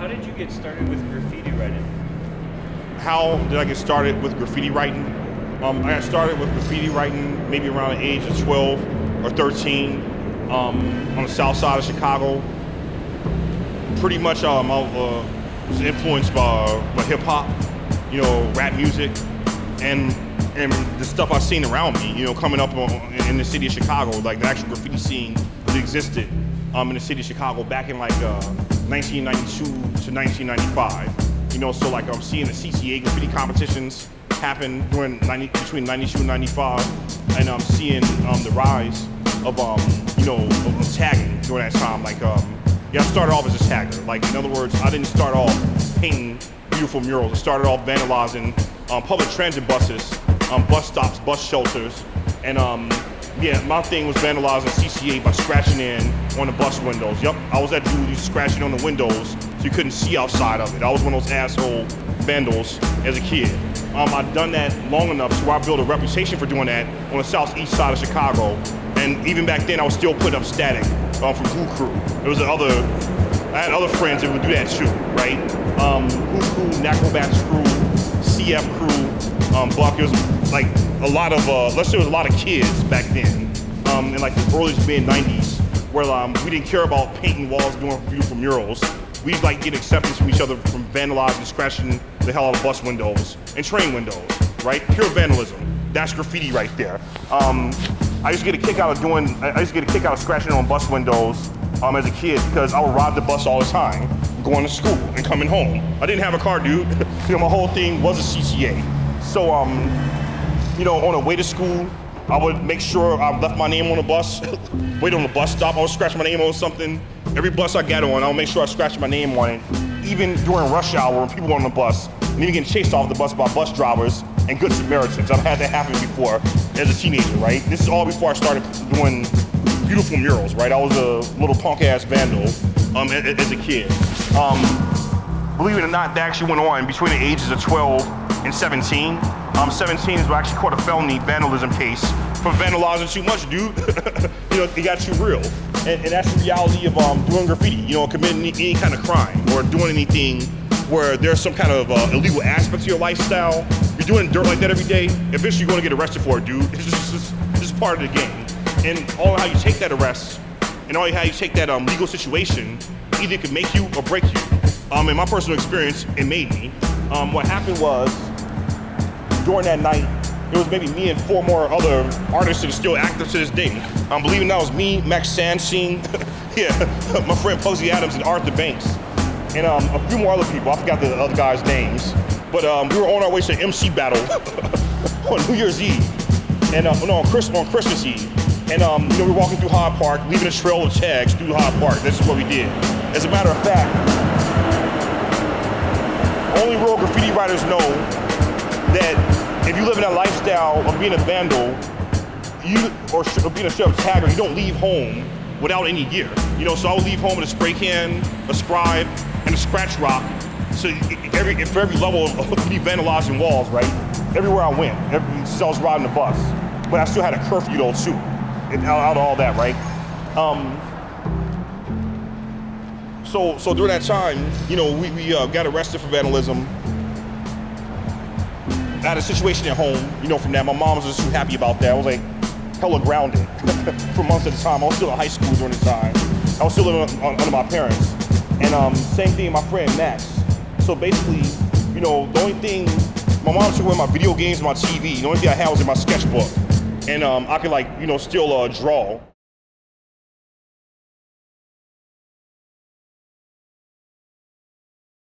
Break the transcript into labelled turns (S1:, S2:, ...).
S1: How did you get started with graffiti writing?
S2: How did I get started with graffiti writing? I got started with graffiti writing maybe around the age of 12 or 13 on the south side of Chicago. Pretty much I was influenced by hip hop, rap music, and the stuff I've seen around me, coming up in the city of Chicago, like the actual graffiti scene that existed in the city of Chicago back in like 1992 to 1995. So like I'm seeing the CCA graffiti competitions happen between 92 and 95, and I'm seeing the rise of of tagging during that time. Like I started off as a tagger. Like in other words, I didn't start off painting beautiful murals. I started off vandalizing public transit buses, bus stops, bus shelters, and my thing was vandalizing CCA by scratching in on the bus windows. Yep, I was that dude who used to scratch in on the windows so you couldn't see outside of it. I was one of those asshole vandals as a kid. I'd done that long enough to where I built a reputation for doing that on the southeast side of Chicago. And even back then, I was still putting up Statik from Glue Crew. I had other friends that would do that too, right? Glue Crew, Necrobats Crew, CF Crew, Buck. It was like a lot of, let's say it was a lot of kids back then, in like the early to mid 90s, where we didn't care about painting walls, doing beautiful murals. We like get acceptance from each other from vandalizing, scratching the hell out of bus windows and train windows, right? Pure vandalism. That's graffiti right there. I used to get a kick out of scratching on bus windows as a kid because I would ride the bus all the time, going to school and coming home. I didn't have a car, dude. My whole thing was a CCA. So, on the way to school, I would make sure I left my name on the bus, wait on the bus stop, I would scratch my name on something. Every bus I got on, I'll make sure I scratch my name on it. Even during rush hour when people were on the bus, and even getting chased off the bus by bus drivers and good Samaritans. I've had that happen before as a teenager, right? This is all before I started doing beautiful murals, right? I was a little punk-ass vandal as a kid. Believe it or not, that actually went on between the ages of 12 and 17. 17 is when I actually caught a felony vandalism case for vandalizing too much, dude. It got too real. And that's the reality of doing graffiti, committing any kind of crime or doing anything where there's some kind of illegal aspect to your lifestyle. You're doing dirt like that every day, eventually you're gonna get arrested for it, dude. It's just part of the game. And all how you take that arrest and all how you take that legal situation, either it could make you or break you. In my personal experience, it made me. What happened was, during that night, it was maybe me and 4 more other artists that are still active to this day. Believe it or not, it was me, Max Sansing, my friend Posey Adams and Arthur Banks, and a few more other people. I forgot the other guys' names. But we were on our way to an MC battle on New Year's Eve, and on Christmas Eve. And we were walking through Hyde Park, leaving a trail of tags through Hyde Park. This is what we did. As a matter of fact, only real graffiti writers know that if you live in that lifestyle of being a vandal, or being a straight-up tagger, you don't leave home without any gear. So I would leave home with a spray can, a scribe, and a scratch rock. So for every level of me vandalizing walls, right? Everywhere I went, since I was riding the bus. But I still had a curfew though too, out of all that, right? So during that time, we got arrested for vandalism. I had a situation at home, from that. My mom was just too happy about that. I was like hella grounded for months at a time. I was still in high school during the time. I was still living under my parents. And same thing with my friend Max. So basically, the only thing, my mom took away my video games and my TV. The only thing I had was in my sketchbook. And I could still draw.